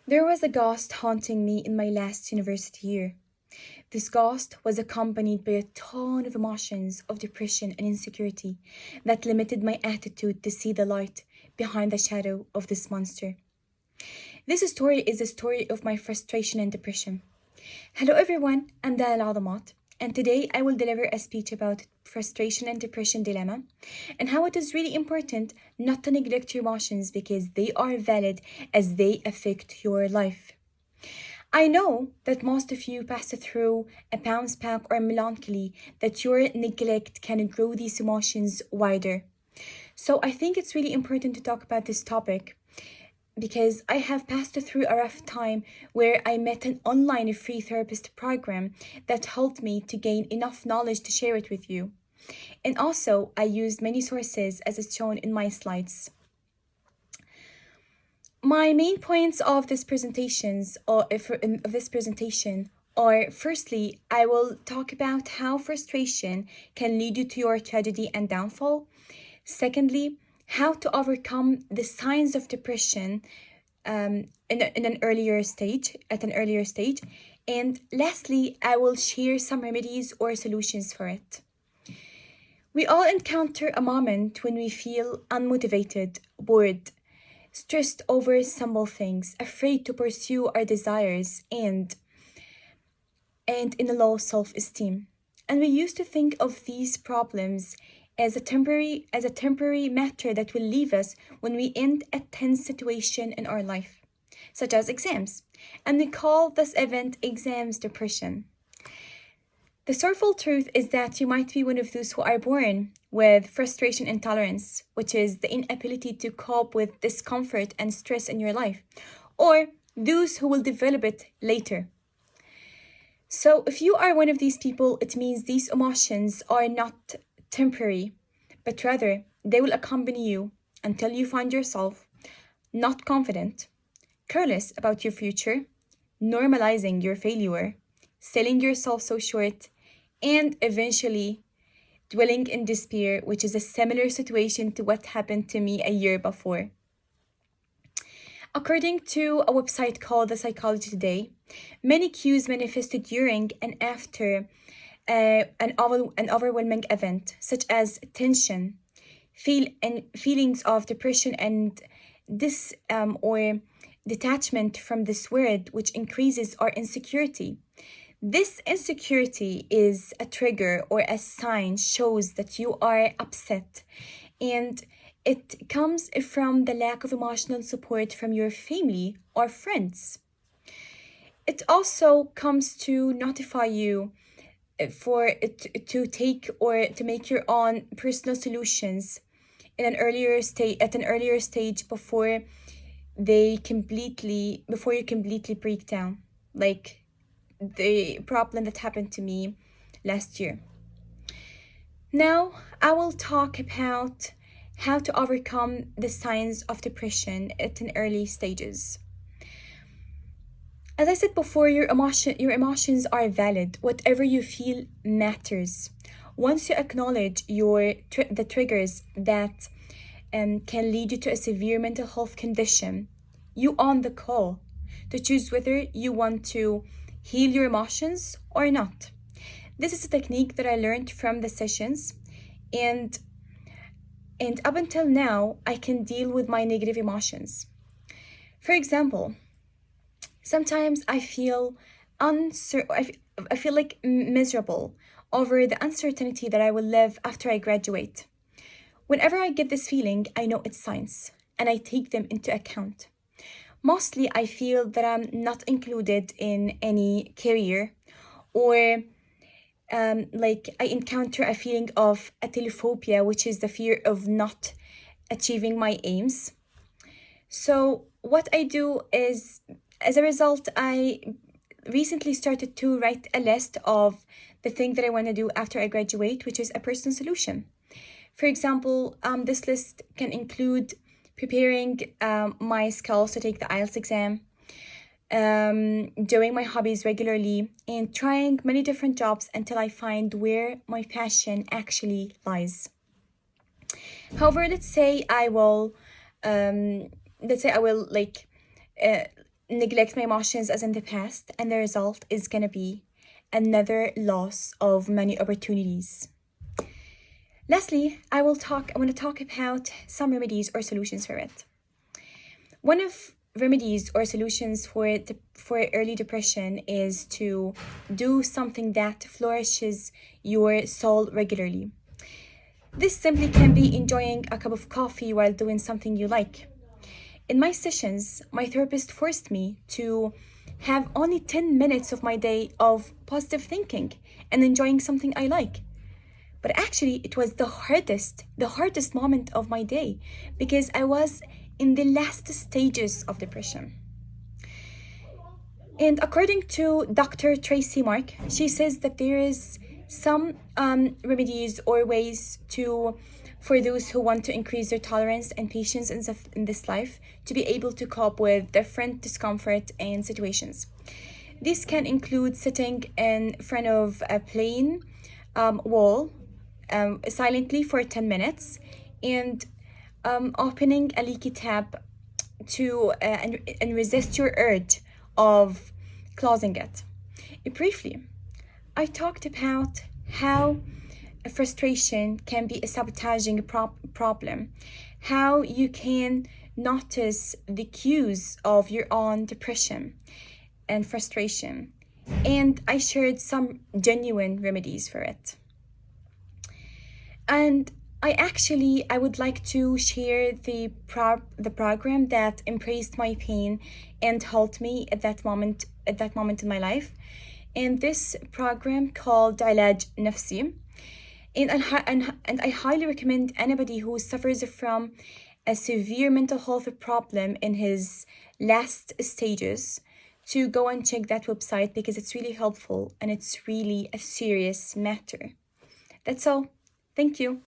There was a ghost haunting me in my last university year. This ghost was accompanied by a ton of emotions of depression and insecurity that limited my attitude to see the light behind the shadow of this monster. This story is a story of my frustration and depression. Hello everyone, I'm Dalal Adamat, and today I will deliver a speech about frustration and depression dilemma and how it is really important not to neglect your emotions because they are valid as they affect your life. I know that most of you pass through a bounce back or melancholy that your neglect can grow these emotions wider. So I think it's really important to talk about this topic because I have passed through a rough time where I met an online free therapist program that helped me to gain enough knowledge to share it with you. And also, I used many sources as is shown in my slides. My main points of this presentations or of this presentation are firstly, I will talk about how frustration can lead you to your tragedy and downfall. Secondly, how to overcome the signs of depression in an earlier stage, at an earlier stage. And lastly, I will share some remedies or solutions for it. We all encounter a moment when we feel unmotivated, bored, stressed over simple things, afraid to pursue our desires, and in a low self-esteem. And we used to think of these problems as a temporary matter that will leave us when we end a tense situation in our life, such as exams. And we call this event exams depression. The sorrowful truth is that you might be one of those who are born with frustration intolerance, which is the inability to cope with discomfort and stress in your life, or those who will develop it later. So, if you are one of these people, it means these emotions are not temporary, but rather they will accompany you until you find yourself not confident, careless about your future, normalizing your failure, selling yourself so short, and eventually dwelling in despair, which is a similar situation to what happened to me a year before. According to a website called The Psychology Today, many cues manifested during and after an overwhelming event, such as tension, feelings of depression, and this or detachment from this word, which increases our insecurity. This insecurity is a trigger or a sign, shows that you are upset, and it comes from the lack of emotional support from your family or friends. It also comes to notify you for it to take or to make your own personal solutions in an earlier stage at an earlier stage before you completely break down, like the problem that happened to me last year. Now, I will talk about how to overcome the signs of depression at an early stages. As I said before, your emotions are valid. Whatever you feel matters. Once you acknowledge the triggers that can lead you to a severe mental health condition, you own the call to choose whether you want to heal your emotions or not. This is a technique that I learned from the sessions, and up until now, I can deal with my negative emotions. For example, sometimes I feel I feel like miserable over the uncertainty that I will live after I graduate. Whenever I get this feeling, I know it's signs, and I take them into account. Mostly, I feel that I'm not included in any career, or like I encounter a feeling of atelophobia, which is the fear of not achieving my aims. So, what I do is, as a result, I recently started to write a list of the thing that I want to do after I graduate, which is a personal solution. For example, this list can include preparing my skills to take the IELTS exam, doing my hobbies regularly, and trying many different jobs until I find where my passion actually lies. However, let's say I will like uh, neglect my emotions as in the past, and the result is gonna be another loss of many opportunities. Lastly, I want to talk about some remedies or solutions for it. One of remedies or solutions for early depression is to do something that flourishes your soul regularly. This simply can be enjoying a cup of coffee while doing something you like. In my sessions, my therapist forced me to have only 10 minutes of my day of positive thinking and enjoying something I like. But actually, it was the hardest moment of my day because I was in the last stages of depression. And according to Dr. Tracy Mark, she says that there is some remedies or ways to for those who want to increase their tolerance and patience in this life to be able to cope with different discomfort and situations. This can include sitting in front of a plain wall silently for 10 minutes and opening a leaky tap and resist your urge of closing it. Briefly, I talked about how frustration can be a sabotaging problem, how you can notice the cues of your own depression and frustration, and I shared some genuine remedies for it. And I would like to share the program that embraced my pain and helped me at that moment in my life. And this program called علاج نفسي. And I highly recommend anybody who suffers from a severe mental health problem in his last stages to go and check that website because it's really helpful and it's really a serious matter. That's all. Thank you.